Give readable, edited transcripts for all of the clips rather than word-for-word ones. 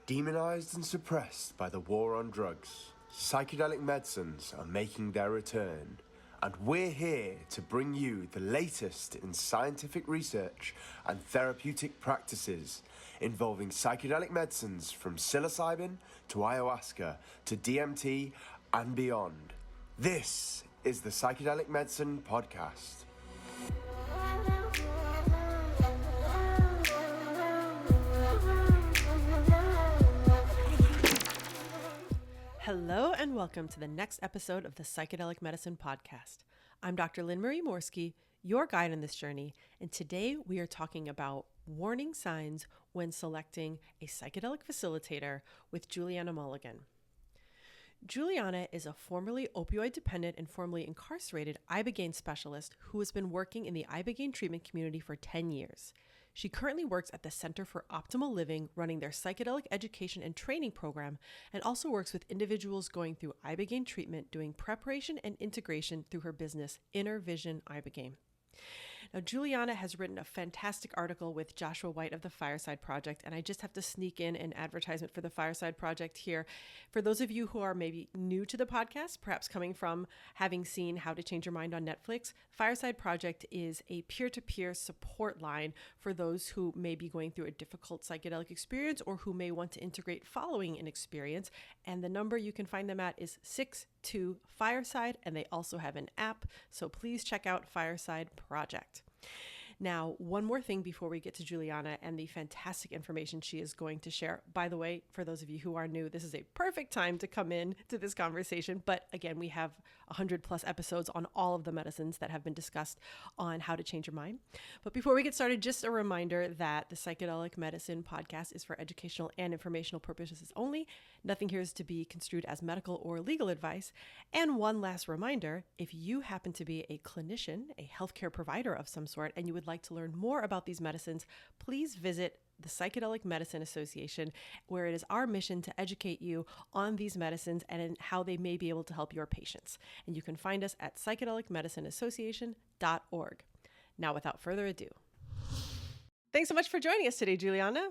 Demonized and suppressed by the war on drugs, psychedelic medicines are making their return, and we're here to bring you the latest in scientific research and therapeutic practices involving psychedelic medicines from psilocybin to ayahuasca to DMT and beyond. This is the Psychedelic Medicine Podcast. Hello and welcome to the next episode of the Psychedelic Medicine Podcast. I'm Dr. Lynn Marie Morsky, your guide on this journey, and today we are talking about warning signs when selecting a psychedelic facilitator with Juliana Mulligan. Juliana is a formerly opioid-dependent and formerly incarcerated ibogaine specialist who has been working in the ibogaine treatment community for 10 years. She currently works at the Center for Optimal Living, running their psychedelic education and training program, and also works with individuals going through ibogaine treatment, doing preparation and integration through her business, Inner Vision Ibogaine. Now, Juliana has written a fantastic article with Joshua White of the Fireside Project, and I just have to sneak in an advertisement for the Fireside Project here. For those of you who are maybe new to the podcast, perhaps coming from having seen How to Change Your Mind on Netflix, Fireside Project is a peer-to-peer support line for those who may be going through a difficult psychedelic experience or who may want to integrate following an experience. And the number you can find them at is 62-Fireside, and they also have an app, so please check out Fireside Project. Now, one more thing before we get to Juliana and the fantastic information she is going to share. By the way, for those of you who are new, this is a perfect time to come in to this conversation. But again, we have 100 plus episodes on all of the medicines that have been discussed on How to Change Your Mind. But before we get started, just a reminder that the Psychedelic Medicine Podcast is for educational and informational purposes only. Nothing here is to be construed as medical or legal advice. And one last reminder, if you happen to be a clinician, a healthcare provider of some sort, and you would like to learn more about these medicines, please visit the Psychedelic Medicine Association, where it is our mission to educate you on these medicines and how they may be able to help your patients. And you can find us at psychedelicmedicineassociation.org. Now, without further ado, thanks so much for joining us today, Juliana.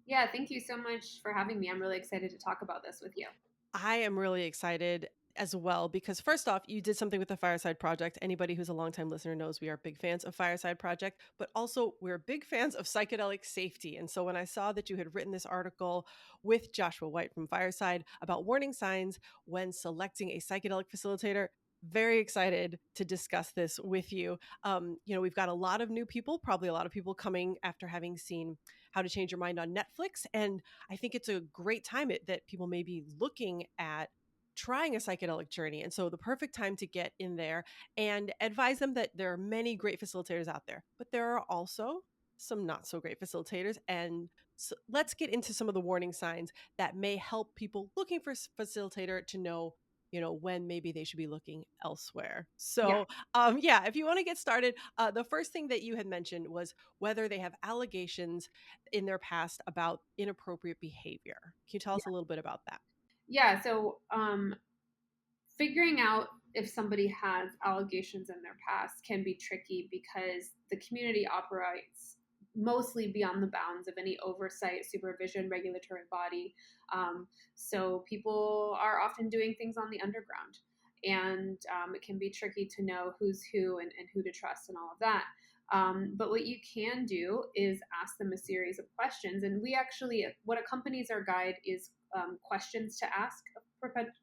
Yeah, thank you so much for having me. I'm really excited to talk about this with you. I am really excited as well, because first off, you did something with the Fireside Project. Anybody who's a longtime listener knows we are big fans of Fireside Project, but also we're big fans of psychedelic safety. And so when I saw that you had written this article with Joshua White from Fireside about warning signs when selecting a psychedelic facilitator, very excited to discuss this with you. We've got a lot of new people, probably a lot of people coming after having seen How to Change Your Mind on Netflix. And I think it's a great time that people may be looking at trying a psychedelic journey. And so the perfect time to get in there and advise them that there are many great facilitators out there, but there are also some not so great facilitators. And so let's get into some of the warning signs that may help people looking for a facilitator to know when maybe they should be looking elsewhere. So, if you want to get started, the first thing that you had mentioned was whether they have allegations in their past about inappropriate behavior. Can you tell us a little bit about that? Yeah, so figuring out if somebody has allegations in their past can be tricky because the community operates mostly beyond the bounds of any oversight, supervision, regulatory body. So people are often doing things on the underground, and it can be tricky to know who's who and who to trust and all of that. But what you can do is ask them a series of questions. And we actually, what accompanies our guide is questions to ask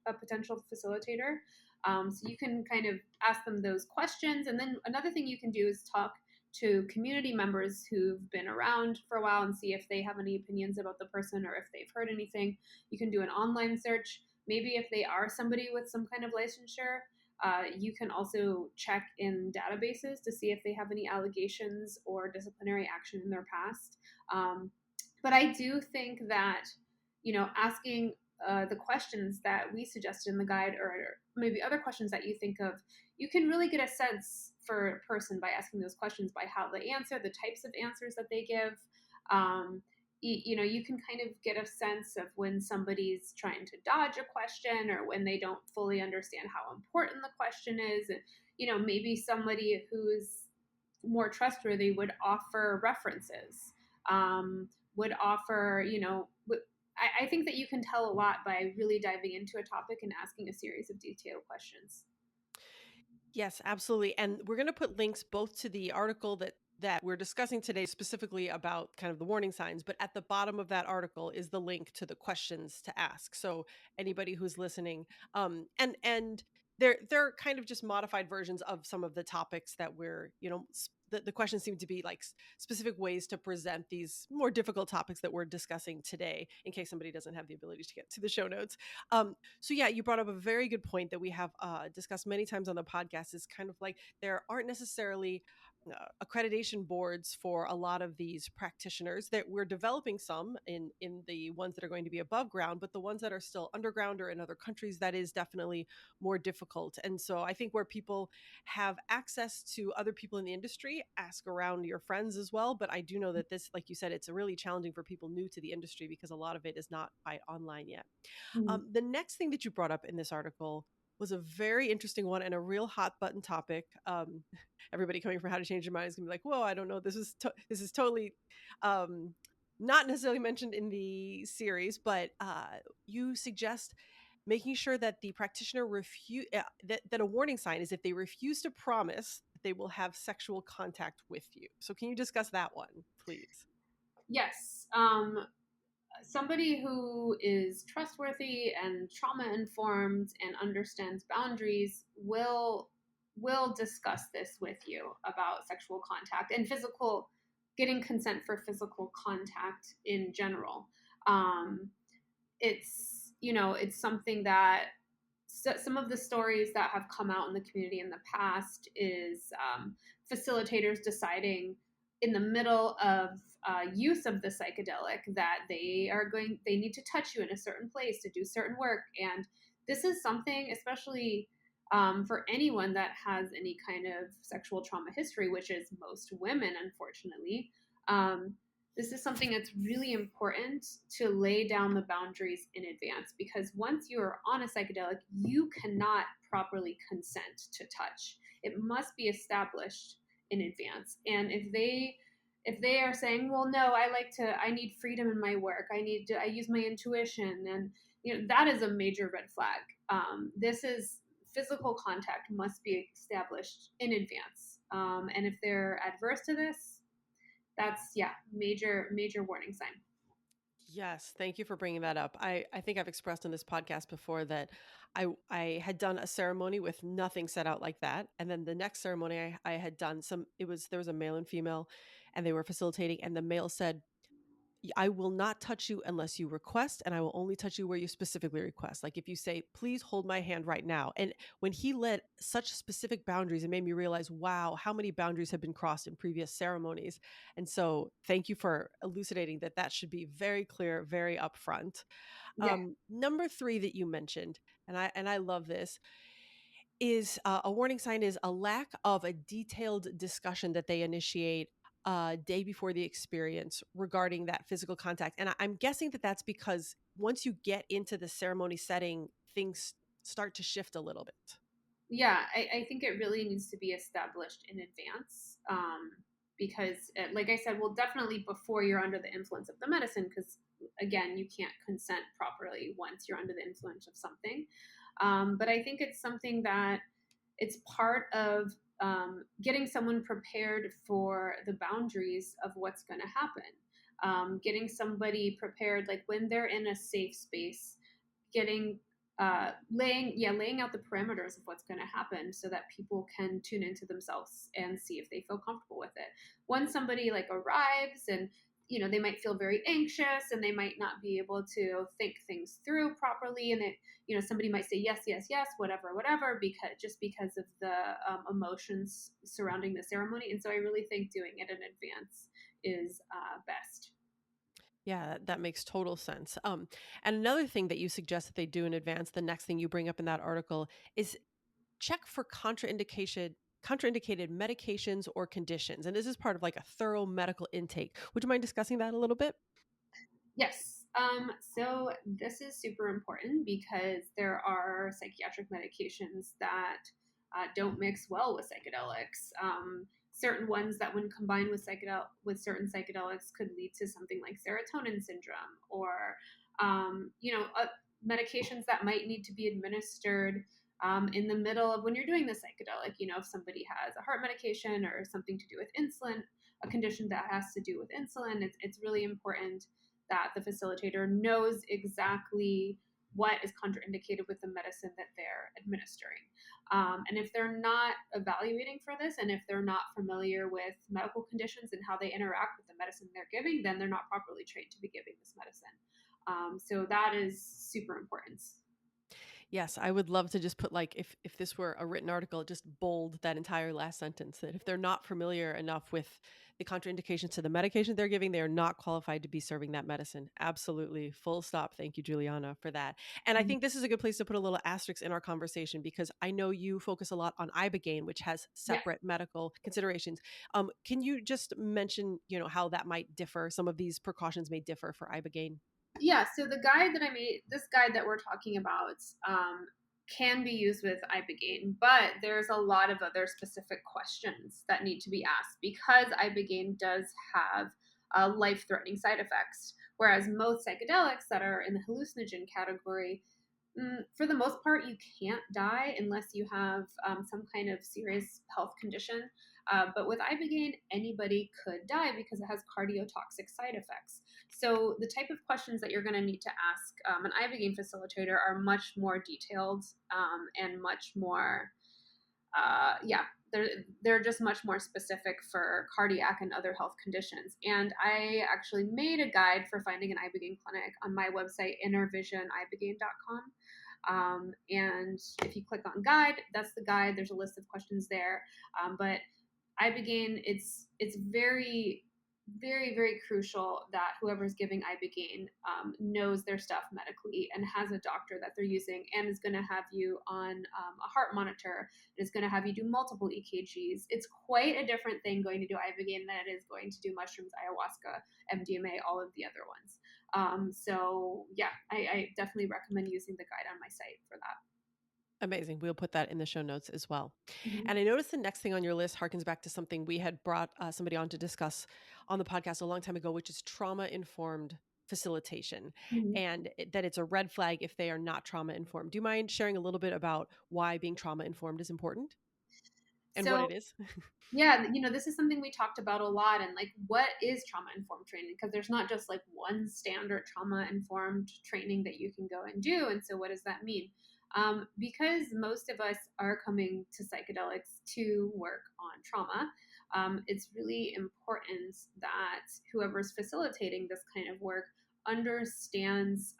a potential facilitator. So you can kind of ask them those questions. And then another thing you can do is talk to community members who've been around for a while and see if they have any opinions about the person or if they've heard anything. You can do an online search. Maybe if they are somebody with some kind of licensure, you can also check in databases to see if they have any allegations or disciplinary action in their past. But I do think that, asking the questions that we suggested in the guide, or maybe other questions that you think of, you can really get a sense for a person by asking those questions, by how they answer, the types of answers that they give. You can kind of get a sense of when somebody's trying to dodge a question or when they don't fully understand how important the question is. And, maybe somebody who's more trustworthy would offer references, would offer, I think that you can tell a lot by really diving into a topic and asking a series of detailed questions. Yes, absolutely. And we're going to put links both to the article that we're discussing today, specifically about kind of the warning signs, but at the bottom of that article is the link to the questions to ask. So anybody who's listening, and they're kind of just modified versions of some of the topics that we're, the questions seem to be like specific ways to present these more difficult topics that we're discussing today, in case somebody doesn't have the ability to get to the show notes. So yeah, you brought up a very good point that we have discussed many times on the podcast. Is kind of like there aren't necessarily accreditation boards for a lot of these practitioners. That we're developing some in the ones that are going to be above ground, but the ones that are still underground or in other countries, that is definitely more difficult. And so I think where people have access to other people in the industry, ask around your friends as well. But I do know that this, like you said, it's really challenging for people new to the industry because a lot of it is not quite online yet. Mhm. The next thing that you brought up in this article was a very interesting one and a real hot button topic. Everybody coming from How to Change Your Mind is gonna be like, "Whoa, I don't know. This is totally um, not necessarily mentioned in the series." But you suggest making sure that the practitioner that a warning sign is if they refuse to promise that they will have sexual contact with you. So can you discuss that one, please? Yes. Somebody who is trustworthy and trauma informed and understands boundaries will discuss this with you about sexual contact and physical getting consent for physical contact in general. um, it's something that some of the stories that have come out in the community in the past is facilitators deciding in the middle of use of the psychedelic that they need to touch you in a certain place to do certain work. And this is something, especially for anyone that has any kind of sexual trauma history, which is most women, unfortunately. um, this is something that's really important to lay down the boundaries in advance, because once you're on a psychedelic, you cannot properly consent to touch. It must be established in advance. And if they are saying, well, no, I need freedom in my work, I use my intuition, and that is a major red flag. This is physical contact must be established in advance. And if they're adverse to this, that's, yeah, major warning sign. Yes, thank you for bringing that up. I think I've expressed on this podcast before that I had done a ceremony with nothing set out like that, and then the next ceremony I had done some. There was a male and female, and they were facilitating, and the male said, I will not touch you unless you request, and I will only touch you where you specifically request. Like if you say, please hold my hand right now. And when he led such specific boundaries, it made me realize, wow, how many boundaries have been crossed in previous ceremonies. And so thank you for elucidating that that should be very clear, very upfront. Yeah. Number three that you mentioned, and I love this, is a warning sign is a lack of a detailed discussion that they initiate a day before the experience regarding that physical contact. And I'm guessing that that's because once you get into the ceremony setting, things start to shift a little bit. Yeah, I think it really needs to be established in advance, because, like I said, well, definitely before you're under the influence of the medicine, because again, you can't consent properly once you're under the influence of something. But I think it's something that it's part of getting someone prepared for the boundaries of what's going to happen. Getting somebody prepared, like when they're in a safe space, getting laying out the parameters of what's going to happen so that people can tune into themselves and see if they feel comfortable with it. Once somebody like arrives and they might feel very anxious and they might not be able to think things through properly, and somebody might say yes, yes, yes, whatever, because of the emotions surrounding the ceremony. And so I really think doing it in advance is best. Yeah, that makes total sense. And another thing that you suggest that they do in advance, the next thing you bring up in that article, is check for contraindicated medications or conditions. And this is part of like a thorough medical intake. Would you mind discussing that a little bit? Yes. So this is super important because there are psychiatric medications that don't mix well with psychedelics. certain ones that when combined with certain psychedelics could lead to something like serotonin syndrome, or medications that might need to be administered in the middle of when you're doing the psychedelic. If somebody has a heart medication or something to do with insulin, a condition that has to do with insulin, it's really important that the facilitator knows exactly what is contraindicated with the medicine that they're administering. And if they're not evaluating for this, and if they're not familiar with medical conditions and how they interact with the medicine they're giving, then they're not properly trained to be giving this medicine. So that is super important. Yes, I would love to just put, like, if this were a written article, just bold that entire last sentence, that if they're not familiar enough with the contraindications to the medication they're giving, they are not qualified to be serving that medicine. Absolutely. Full stop. Thank you, Juliana, for that. And I think this is a good place to put a little asterisk in our conversation, because I know you focus a lot on ibogaine, which has Yeah. separate medical considerations. Can you just mention, how that might differ? Some of these precautions may differ for ibogaine. Yeah, so the guide that I made, this guide that we're talking about, can be used with ibogaine, but there's a lot of other specific questions that need to be asked, because ibogaine does have life-threatening side effects, whereas most psychedelics that are in the hallucinogen category, for the most part, you can't die unless you have some kind of serious health condition. But with ibogaine, anybody could die because it has cardiotoxic side effects. So the type of questions that you're going to need to ask an ibogaine facilitator are much more detailed, and much more, they're just much more specific for cardiac and other health conditions. And I actually made a guide for finding an ibogaine clinic on my website, innervisionibogaine.com. And if you click on guide, that's the guide. There's a list of questions there. But ibogaine, it's very, very, very crucial that whoever's giving ibogaine knows their stuff medically and has a doctor that they're using, and is going to have you on a heart monitor, and is going to have you do multiple EKGs. It's quite a different thing going to do ibogaine than it is going to do mushrooms, ayahuasca, MDMA, all of the other ones. So yeah, I definitely recommend using the guide on my site for that. Amazing. We'll put that in the show notes as well. Mm-hmm. And I noticed the next thing on your list harkens back to something we had brought somebody on to discuss on the podcast a long time ago, which is trauma-informed facilitation, Mm-hmm. and that it's a red flag if they are not trauma-informed. Do you mind sharing a little bit about why being trauma-informed is important and what it is? Yeah, this is something we talked about a lot, and like, what is trauma-informed training? Because there's not just like one standard trauma-informed training that you can go and do. And so what does that mean? Because most of us are coming to psychedelics to work on trauma, it's really important that whoever's facilitating this kind of work understands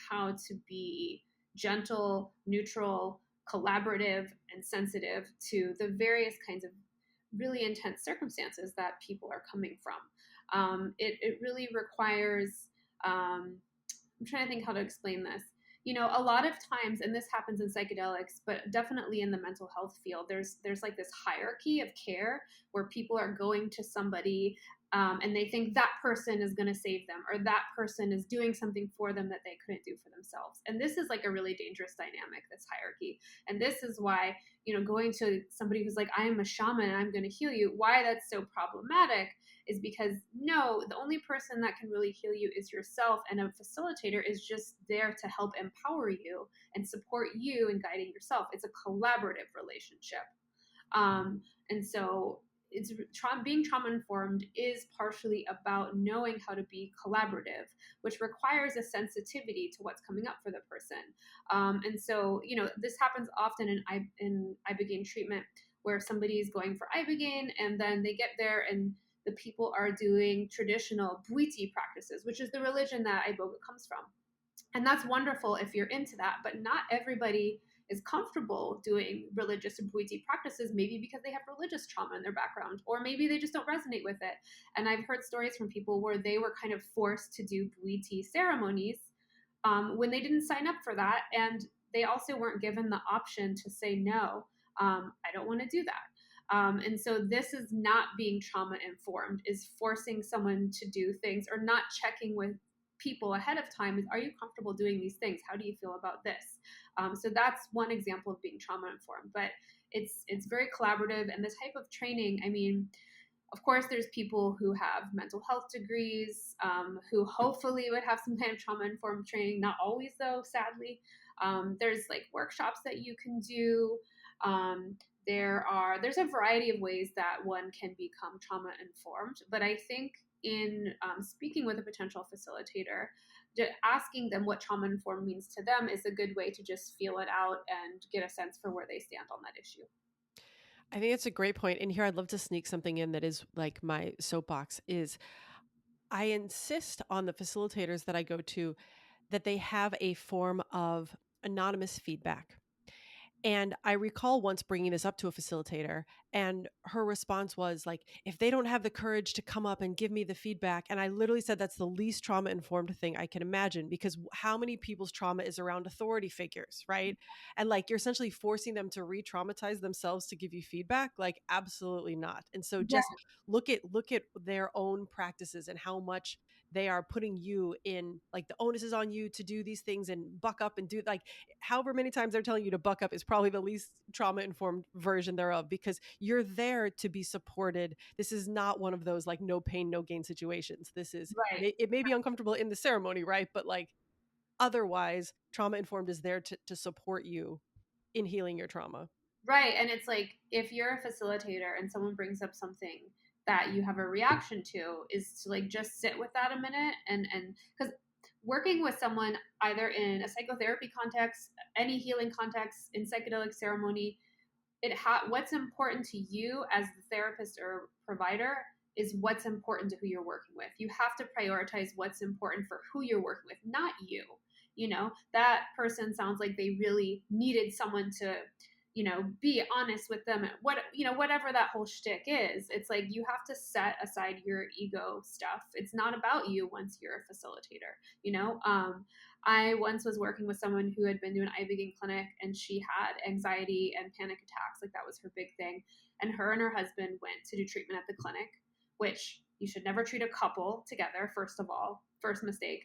how to be gentle, neutral, collaborative, and sensitive to the various kinds of really intense circumstances that people are coming from. It really requires, I'm trying to think how to explain this. A lot of times, and this happens in psychedelics, but definitely in the mental health field, there's like this hierarchy of care where people are going to somebody, and they think that person is going to save them, or that person is doing something for them that they couldn't do for themselves. And this is like a really dangerous dynamic, this hierarchy. And this is why, going to somebody who's like, I am a shaman and I'm going to heal you, why that's so problematic is because, no, the only person that can really heal you is yourself. And a facilitator is just there to help empower you and support you in guiding yourself. It's a collaborative relationship. And so being trauma-informed is partially about knowing how to be collaborative, which requires a sensitivity to what's coming up for the person. And so, this happens often in ibogaine treatment, where somebody is going for ibogaine, and then they get there and the people are doing traditional bwiti practices, which is the religion that iboga comes from. And that's wonderful if you're into that, but not everybody is comfortable doing religious bwiti practices, maybe because they have religious trauma in their background, or maybe they just don't resonate with it. And I've heard stories from people where they were kind of forced to do bwiti ceremonies when they didn't sign up for that, and they also weren't given the option to say, no, I don't want to do that. And so this is not being trauma informed, is forcing someone to do things, or not checking with people ahead of time. Are you comfortable doing these things? How do you feel about this? So that's one example of being trauma informed. But it's very collaborative. And the type of training, I mean, of course, there's people who have mental health degrees, who hopefully would have some kind of trauma-informed training. Not always, though, sadly. There's like workshops that you can do. Um, there's a variety of ways that one can become trauma-informed. But I think in speaking with a potential facilitator, asking them what trauma-informed means to them is a good way to just feel it out and get a sense for where they stand on that issue. I think it's a great point. And here I'd love to sneak something in that is like my soapbox is I insist on the facilitators that I go to that they have a form of anonymous feedback. And I recall once bringing this up to a facilitator, and her response was like, if they don't have the courage to come up and give me the feedback, and I literally said that's the least trauma informed thing I can imagine, because how many people's trauma is around authority figures, right? And like you're essentially forcing them to re-traumatize themselves to give you feedback, like absolutely not. And so Yeah. just look at their own practices and how much they are putting you in, like the onus is on you to do these things and buck up and do, like however many times they're telling you to buck up is probably the least trauma informed version thereof, because you're there to be supported. This is not one of those like no pain, no gain situations. This is, Right. it may be uncomfortable in the ceremony, right? But like otherwise, trauma informed is there to support you in healing your trauma. Right. And it's like if you're a facilitator and someone brings up something that you have a reaction to, is to like just sit with that a minute, and because working with someone either in a psychotherapy context, any healing context, in psychedelic ceremony, what's important to you as the therapist or provider is what's important to who you're working with. You have to prioritize what's important for who you're working with, not you. You know, that person sounds like they really needed someone to, be honest with them. Whatever that whole shtick is, it's like you have to set aside your ego stuff. It's not about you once you're a facilitator. I once was working with someone who had been to an ibogaine clinic, and she had anxiety and panic attacks. Like that was her big thing. And her husband went to do treatment at the clinic, which you should never treat a couple together, first of all, first mistake.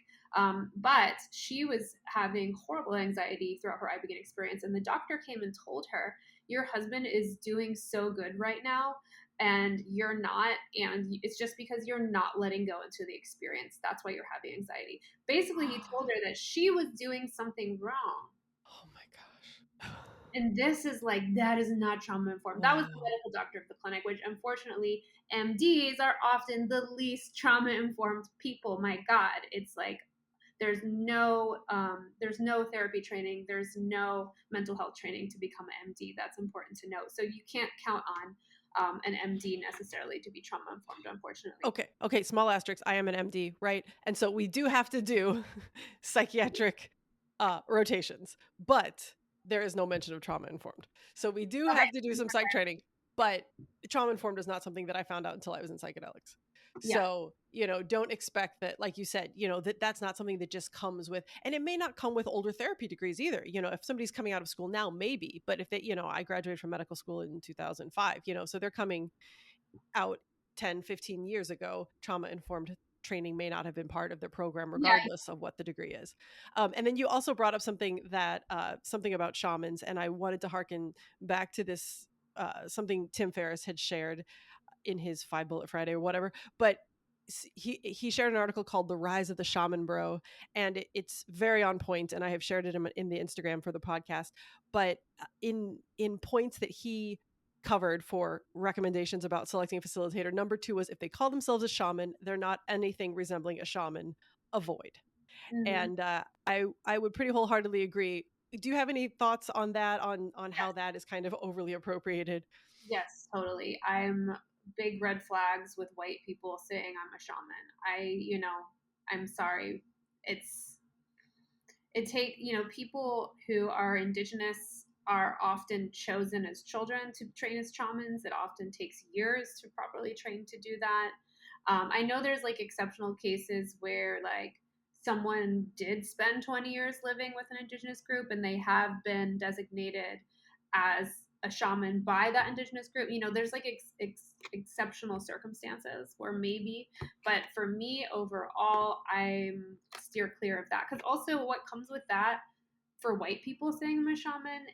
But she was having horrible anxiety throughout her ibogaine experience. And the doctor came and told her, your husband is doing so good right now, and you're not. And it's just because you're not letting go into the experience. That's why you're having anxiety. Basically, he told her that she was doing something wrong. Oh my gosh. And this is like, that is not trauma informed. That was the Wow. medical doctor of the clinic, which unfortunately, MDs are often the least trauma informed people. My God, it's like there's no therapy training, there's no mental health training to become an MD. That's important to note. So you can't count on an MD necessarily to be trauma informed, unfortunately. Okay. Small asterisk. I am an MD, right? And so we do have to do psychiatric rotations, but there is no mention of trauma informed. So we do have to do some psych training, but trauma informed is not something that I found out until I was in psychedelics. Yeah. So, don't expect that, like you said, that's not something that just comes with, and it may not come with older therapy degrees either. If somebody's coming out of school now, maybe, but if they, I graduated from medical school in 2005, so they're coming out 10, 15 years ago, trauma-informed training may not have been part of their program, regardless of what the degree is. And then you also brought up something about shamans, and I wanted to hearken back to this, something Tim Ferriss had shared in his 5 Bullet Friday or whatever, but he shared an article called "The Rise of the Shaman Bro," and it's very on point, and I have shared it in the Instagram for the podcast. But in points that he covered for recommendations about selecting a facilitator, number 2 was, if they call themselves a shaman, they're not anything resembling a shaman, avoid. Mm-hmm. And I would pretty wholeheartedly agree. Do you have any thoughts on that, on how that is kind of overly appropriated? Yes, totally. I'm big red flags with white people saying I'm a shaman. I'm sorry. People who are indigenous are often chosen as children to train as shamans. It often takes years to properly train to do that. I know there's like exceptional cases where like someone did spend 20 years living with an indigenous group and they have been designated as a shaman by that indigenous group. There's like exceptional circumstances where maybe, but for me overall, I'm steer clear of that. Because also what comes with that, for white people saying I'm a shaman,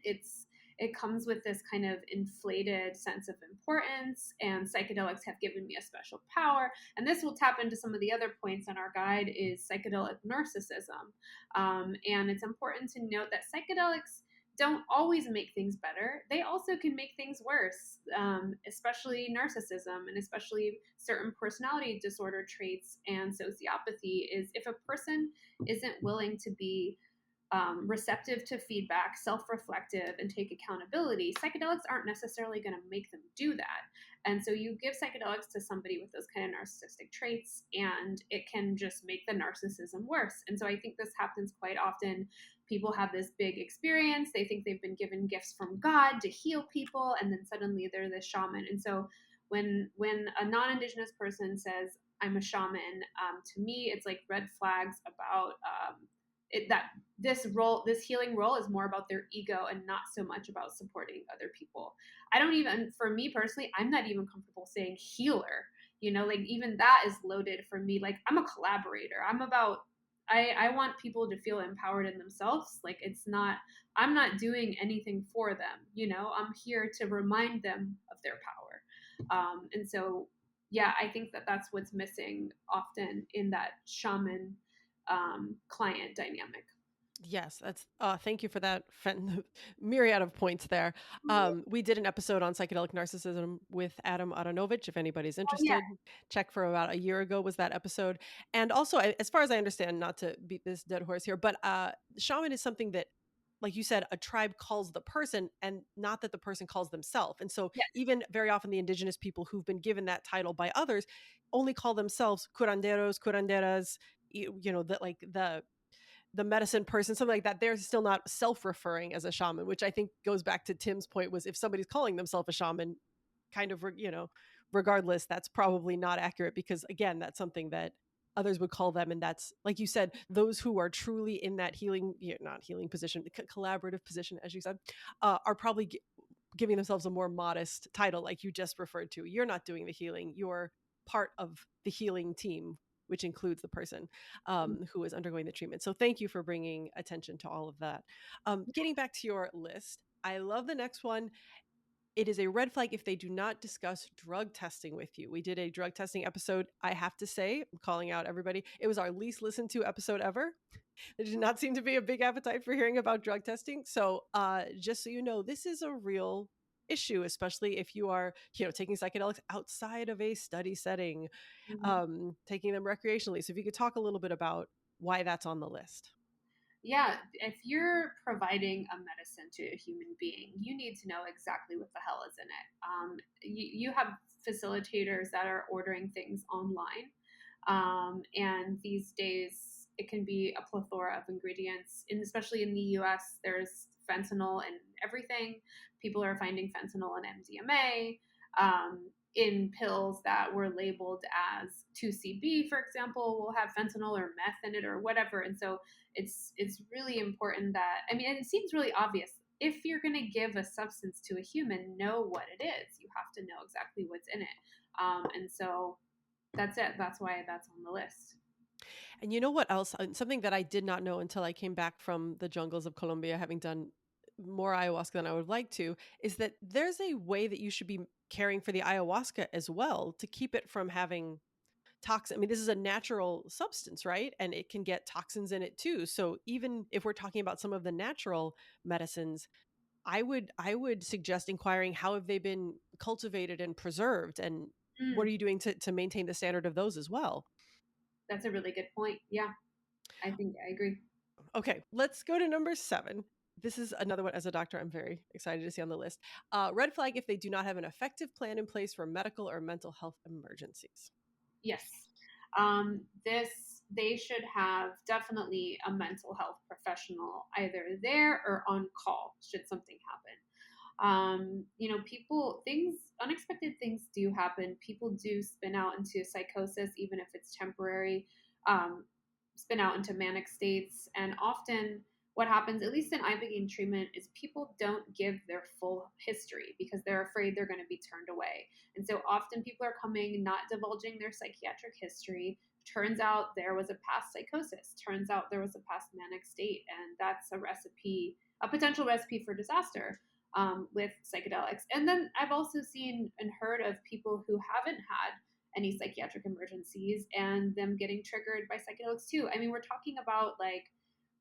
it comes with this kind of inflated sense of importance, and psychedelics have given me a special power. And this will tap into some of the other points on our guide is psychedelic narcissism. And it's important to note that psychedelics don't always make things better. They also can make things worse, especially narcissism and especially certain personality disorder traits and sociopathy. Is if a person isn't willing to be receptive to feedback, self-reflective, and take accountability, psychedelics aren't necessarily going to make them do that. And so you give psychedelics to somebody with those kind of narcissistic traits, and it can just make the narcissism worse. And so I think this happens quite often. People have this big experience. They think they've been given gifts from God to heal people, and then suddenly they're this shaman. And so when a non-Indigenous person says, I'm a shaman, to me, it's like red flags about that this healing role is more about their ego and not so much about supporting other people. I don't even, for me personally, I'm not even comfortable saying healer. Like even that is loaded for me. Like I'm a collaborator. I want people to feel empowered in themselves. Like I'm not doing anything for them. I'm here to remind them of their power. And so, yeah, I think that's what's missing often in that shaman client dynamic. Yes, that's thank you for that myriad of points there. We did an episode on psychedelic narcissism with Adam Aronovich. If anybody's Oh yeah. interested, check for about a year ago was that episode. And also, as far as I understand, not to beat this dead horse here, but shaman is something that, like you said, a tribe calls the person and not that the person calls themselves. And so Yes. even very often the indigenous people who've been given that title by others only call themselves curanderos, curanderas, that like the medicine person, something like that. They're still not self-referring as a shaman, which I think goes back to Tim's point was if somebody's calling themselves a shaman, kind of, regardless, that's probably not accurate because again, that's something that others would call them. And that's, like you said, those who are truly in that healing, not healing position, collaborative position, as you said, are probably giving themselves a more modest title, like you just referred to. You're not doing the healing. You're part of the healing team, which includes the person who is undergoing the treatment. So thank you for bringing attention to all of that. Getting back to your list, I love the next one. It is a red flag if they do not discuss drug testing with you. We did a drug testing episode. I have to say, I'm calling out everybody. It was our least listened to episode ever. There did not seem to be a big appetite for hearing about drug testing. So just so you know, this is a real issue, especially if you are, taking psychedelics outside of a study setting, taking them recreationally. So if you could talk a little bit about why that's on the list. Yeah, if you're providing a medicine to a human being, you need to know exactly what the hell is in it. You have facilitators that are ordering things online. And these days, it can be a plethora of ingredients. Especially in the US, there's fentanyl in everything. People are finding fentanyl and MDMA. In pills that were labeled as 2CB, for example, will have fentanyl or meth in it or whatever. And so it's really important that, and it seems really obvious. If you're going to give a substance to a human, know what it is. You have to know exactly what's in it. And so that's it. That's why that's on the list. And you know what else? Something that I did not know until I came back from the jungles of Colombia, having done more ayahuasca than I would like to, is that there's a way that you should be caring for the ayahuasca as well to keep it from having toxin. This is a natural substance, right? And it can get toxins in it too. So even if we're talking about some of the natural medicines, I would suggest inquiring how have they been cultivated and preserved, and what are you doing to maintain the standard of those as well? That's a really good point. Yeah, I think I agree. Okay, let's go to number 7. This is another one. As a doctor, I'm very excited to see on the list. Red flag if they do not have an effective plan in place for medical or mental health emergencies. Yes. They should have definitely a mental health professional either there or on call should something happen. Unexpected things do happen. People do spin out into psychosis, even if it's temporary, spin out into manic states. And often what happens, at least in ibogaine treatment, is people don't give their full history because they're afraid they're going to be turned away. And so often people are coming, not divulging their psychiatric history. Turns out there was a past psychosis. Turns out there was a past manic state. And that's a potential recipe for disaster. with psychedelics. And then I've also seen and heard of people who haven't had any psychiatric emergencies and them getting triggered by psychedelics too. I mean, we're talking about like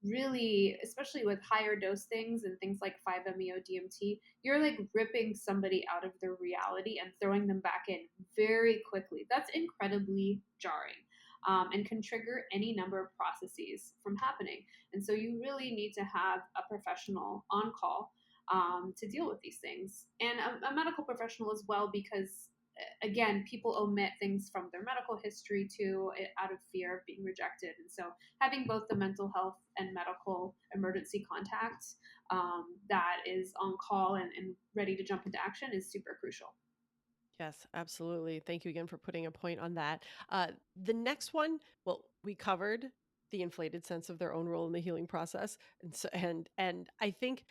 really, especially with higher dose things and things like 5-MeO DMT, you're like ripping somebody out of their reality and throwing them back in very quickly. That's incredibly jarring. And can trigger any number of processes from happening. And so you really need to have a professional on call to deal with these things, and a medical professional as well, because again, people omit things from their medical history too, out of fear of being rejected. And so having both the mental health and medical emergency contact that is on call and ready to jump into action is super crucial. Yes, absolutely. Thank you again for putting a point on that. The next one, well, we covered the inflated sense of their own role in the healing process, and I think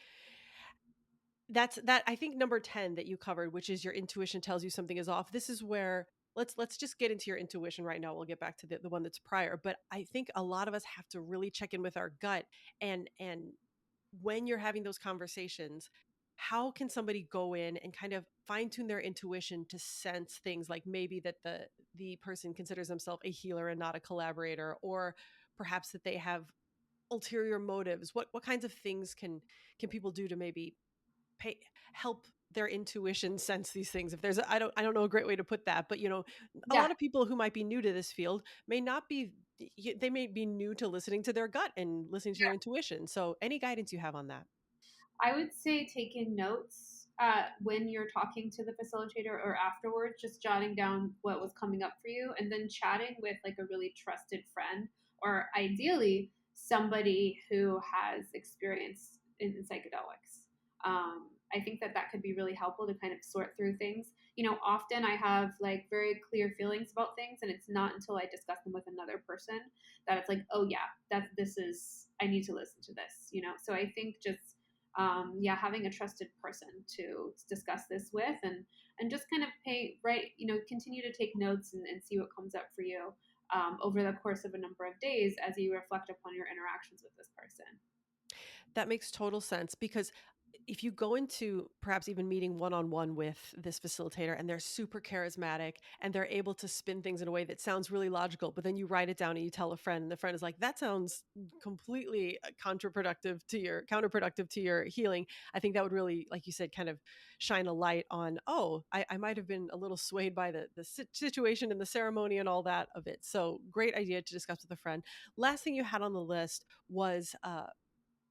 I think number 10 that you covered, which is your intuition tells you something is off. This is where let's just get into your intuition right now. We'll get back to the one that's prior, but I think a lot of us have to really check in with our gut, and when you're having those conversations, how can somebody go in and kind of fine tune their intuition to sense things like maybe that the person considers themselves a healer and not a collaborator, or perhaps that they have ulterior motives? What kinds of things can people do to maybe pay help their intuition sense these things? If there's I don't know a great way to put that, but a Yeah, lot of people who might be new to this field may not be, they may be new to listening to their gut and listening to their intuition. So any guidance you have on that? I would say taking notes when you're talking to the facilitator or afterwards, just jotting down what was coming up for you, and then chatting with like a really trusted friend, or ideally somebody who has experience in psychedelics. I think that that could be really helpful to kind of sort through things. You know, often I have like very clear feelings about things, and it's not until I discuss them with another person that it's like, oh yeah, that this is, I need to listen to this. You know, so I think just yeah, having a trusted person to discuss this with, and just kind of pay right, you know, continue to take notes and see what comes up for you over the course of a number of days as you reflect upon your interactions with this person. That makes total sense, because if you go into perhaps even meeting one on one with this facilitator and they're super charismatic and they're able to spin things in a way that sounds really logical, but then you write it down and you tell a friend, and the friend is like, that sounds completely counterproductive to your healing. I think that would really, like you said, kind of shine a light on, oh, I might have been a little swayed by the situation and the ceremony and all that of it. So great idea to discuss with a friend. Last thing you had on the list was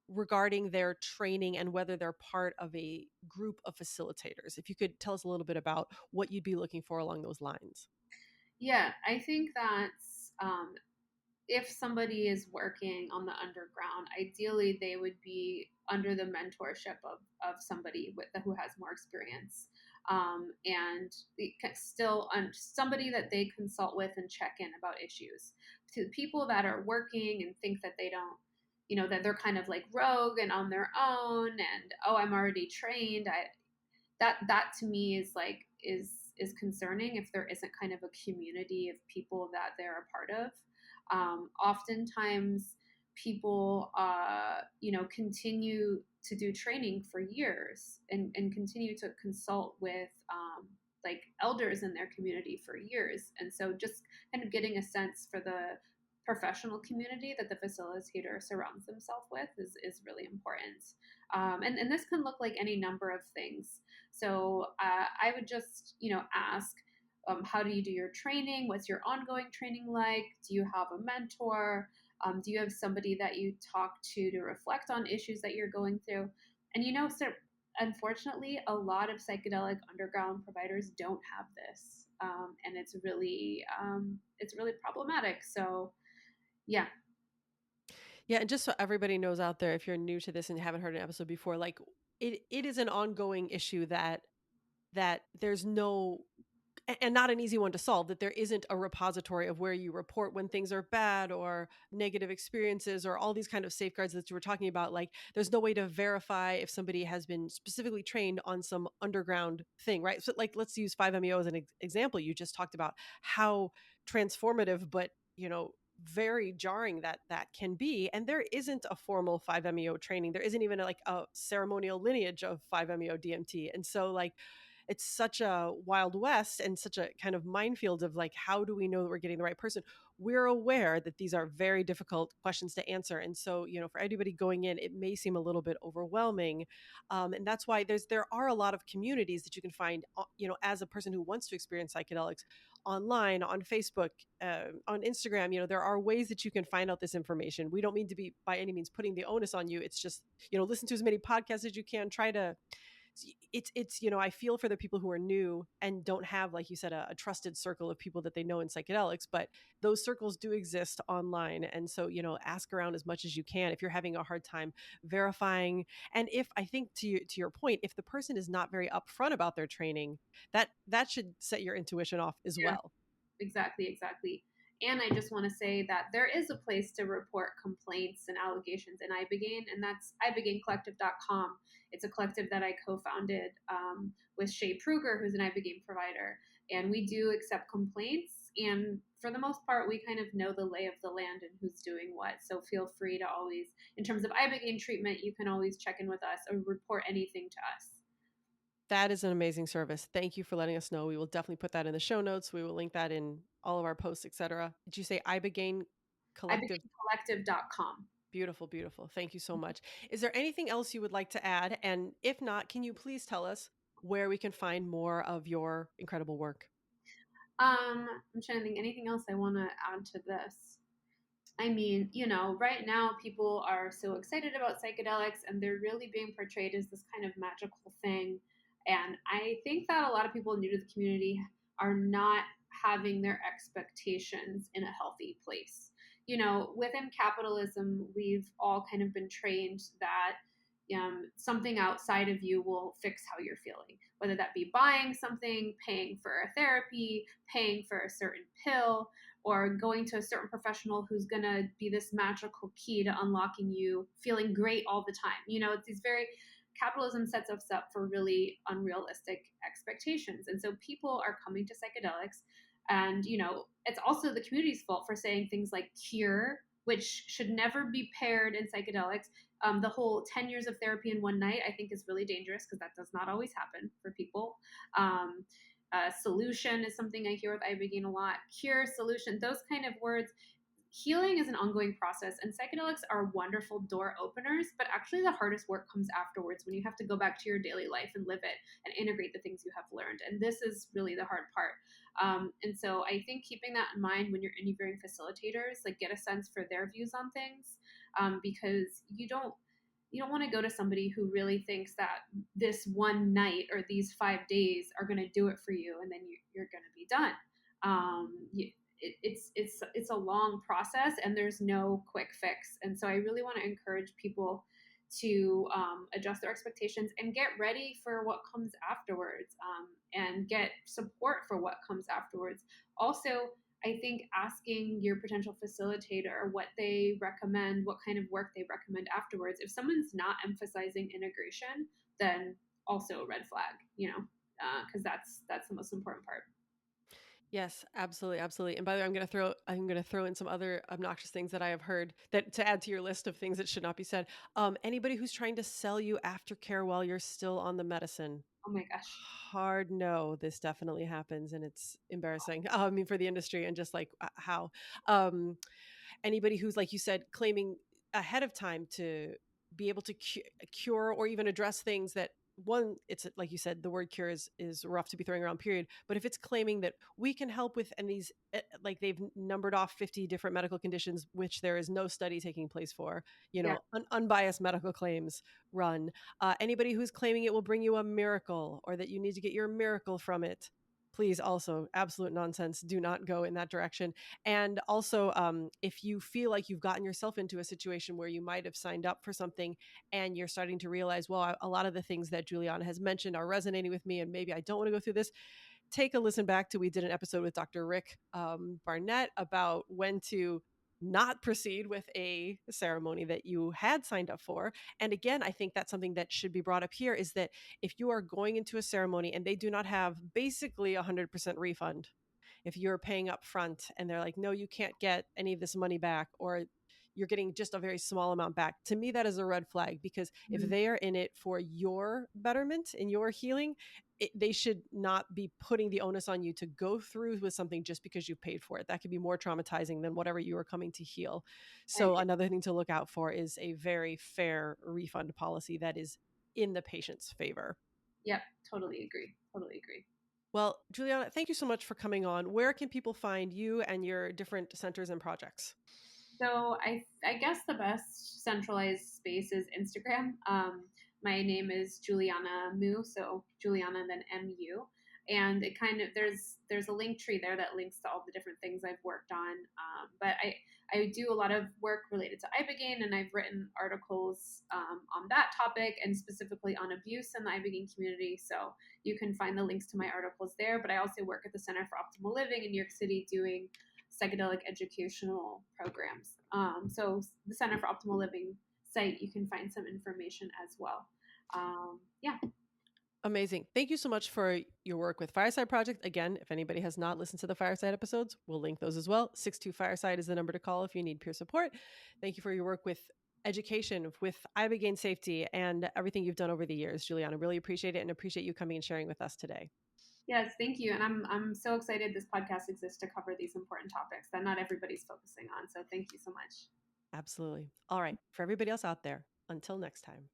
regarding their training and whether they're part of a group of facilitators. If you could tell us a little bit about what you'd be looking for along those lines. Yeah, I think that's if somebody is working on the underground, ideally they would be under the mentorship of somebody who has more experience, and still somebody that they consult with and check in about issues. To people that are working and think that they don't, you know, that they're kind of like rogue and on their own, and oh, I'm already trained. That to me is like is concerning if there isn't kind of a community of people that they're a part of. Oftentimes people you know, continue to do training for years and continue to consult with like elders in their community for years, and so just kind of getting a sense for the professional community that the facilitator surrounds themselves with is really important. And this can look like any number of things. So I would just, you know, ask, how do you do your training? What's your ongoing training like? Do you have a mentor? Do you have somebody that you talk to reflect on issues that you're going through? And you know, so unfortunately, a lot of psychedelic underground providers don't have this, and it's really problematic. So yeah, Yeah, and just so everybody knows out there, if you're new to this and haven't heard an episode before, like it is an ongoing issue that there's no, and not an easy one to solve, that there isn't a repository of where you report when things are bad or negative experiences or all these kind of safeguards that you were talking about. Like there's no way to verify if somebody has been specifically trained on some underground thing, right? So like let's use 5-MeO as an example. You just talked about how transformative, but very jarring that can be. And there isn't a formal 5-MeO training. There isn't even like a ceremonial lineage of 5-MeO DMT. And so like it's such a wild west and such a kind of minefield of like, how do we know that we're getting the right person? We're aware that these are very difficult questions to answer. And so, for anybody going in, it may seem a little bit overwhelming. And that's why there are a lot of communities that you can find, as a person who wants to experience psychedelics online, on Facebook, on Instagram. There are ways that you can find out this information. We don't mean to be by any means putting the onus on you. It's just, listen to as many podcasts as you can, try to, it's I feel for the people who are new and don't have, like you said, a trusted circle of people that they know in psychedelics, but those circles do exist online. And so, ask around as much as you can if you're having a hard time verifying. And if, I think, to your point, if the person is not very upfront about their training, that should set your intuition off as well. Exactly. And I just want to say that there is a place to report complaints and allegations in ibogaine, and that's iboganecollective.com. It's a collective that I co-founded with Shay Pruger, who's an ibogaine provider, and we do accept complaints. And for the most part, we kind of know the lay of the land and who's doing what. So feel free to always, in terms of ibogaine treatment, you can always check in with us or report anything to us. That is an amazing service. Thank you for letting us know. We will definitely put that in the show notes. We will link that in all of our posts, etc. Did you say ibogaine collective? iboganecollective.com. Beautiful, beautiful. Thank you so much. Is there anything else you would like to add? And if not, can you please tell us where we can find more of your incredible work? I'm trying to think anything else I want to add to this. I mean, right now people are so excited about psychedelics and they're really being portrayed as this kind of magical thing. And I think that a lot of people new to the community are not having their expectations in a healthy place. Within capitalism, we've all kind of been trained that something outside of you will fix how you're feeling, whether that be buying something, paying for a therapy, paying for a certain pill, or going to a certain professional who's going to be this magical key to unlocking you feeling great all the time. It's these very, capitalism sets us up for really unrealistic expectations. And so people are coming to psychedelics, and, it's also the community's fault for saying things like cure, which should never be paired in psychedelics. The whole 10 years of therapy in one night, I think, is really dangerous because that does not always happen for people. Solution is something I hear with ibogaine a lot. Cure, solution, those kind of words. Healing is an ongoing process, and psychedelics are wonderful door openers, but actually the hardest work comes afterwards when you have to go back to your daily life and live it and integrate the things you have learned. And this is really the hard part. And so I think keeping that in mind when you're interviewing facilitators, like get a sense for their views on things, because you don't want to go to somebody who really thinks that this one night or these 5 days are going to do it for you, and then you're going to be done. It's a long process, and there's no quick fix. And so I really want to encourage people to adjust their expectations and get ready for what comes afterwards, and get support for what comes afterwards. Also, I think asking your potential facilitator what they recommend, what kind of work they recommend afterwards. If someone's not emphasizing integration, then also a red flag, because that's the most important part. Yes, absolutely, absolutely. And by the way, I'm going to throw in some other obnoxious things that I have heard that to add to your list of things that should not be said. Anybody who's trying to sell you aftercare while you're still on the medicine. Oh my gosh. Hard no. This definitely happens, and it's embarrassing. I mean, for the industry, and just like how anybody who's, like you said, claiming ahead of time to be able to cure or even address things that, one, it's like you said, the word cure is rough to be throwing around, period. But if it's claiming that we can help with, and these, like they've numbered off 50 different medical conditions, which there is no study taking place for, unbiased medical claims run. Anybody who's claiming it will bring you a miracle, or that you need to get your miracle from it, please, also absolute nonsense. Do not go in that direction. And also, if you feel like you've gotten yourself into a situation where you might have signed up for something and you're starting to realize, well, a lot of the things that Juliana has mentioned are resonating with me, and maybe I don't want to go through this, take a listen back to, we did an episode with Dr. Rick Barnett about when to not proceed with a ceremony that you had signed up for. And again, I think that's something that should be brought up here, is that if you are going into a ceremony and they do not have basically 100% refund, if you're paying up front and they're like, no, you can't get any of this money back, or you're getting just a very small amount back. To me, that is a red flag, because if they are in it for your betterment and your healing, they should not be putting the onus on you to go through with something just because you paid for it. That could be more traumatizing than whatever you are coming to heal. So another thing to look out for is a very fair refund policy that is in the patient's favor. Yep, totally agree. Well, Juliana, thank you so much for coming on. Where can people find you and your different centers and projects? So I guess the best centralized space is Instagram. My name is Juliana Mu, so Juliana then MU, and it kind of there's a link tree there that links to all the different things I've worked on. But I do a lot of work related to ibogaine, and I've written articles on that topic and specifically on abuse in the ibogaine community. So you can find the links to my articles there. But I also work at the Center for Optimal Living in New York City doing psychedelic educational programs. So the Center for Optimal Living site, you can find some information as well. Yeah. Amazing. Thank you so much for your work with Fireside Project. Again, if anybody has not listened to the Fireside episodes, we'll link those as well. 62 Fireside is the number to call if you need peer support. Thank you for your work with education, with ibogaine safety, and everything you've done over the years, Juliana. Really appreciate it, and appreciate you coming and sharing with us today. Yes, thank you. And I'm so excited this podcast exists to cover these important topics that not everybody's focusing on. So thank you so much. Absolutely. All right. For everybody else out there, until next time.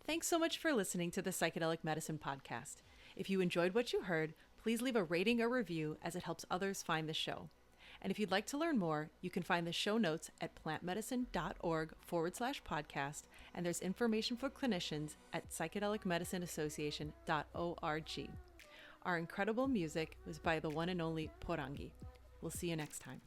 Thanks so much for listening to the Psychedelic Medicine Podcast. If you enjoyed what you heard, please leave a rating or review, as it helps others find the show. And if you'd like to learn more, you can find the show notes at plantmedicine.org/podcast, and there's information for clinicians at psychedelicmedicineassociation.org. Our incredible music was by the one and only Porangi. We'll see you next time.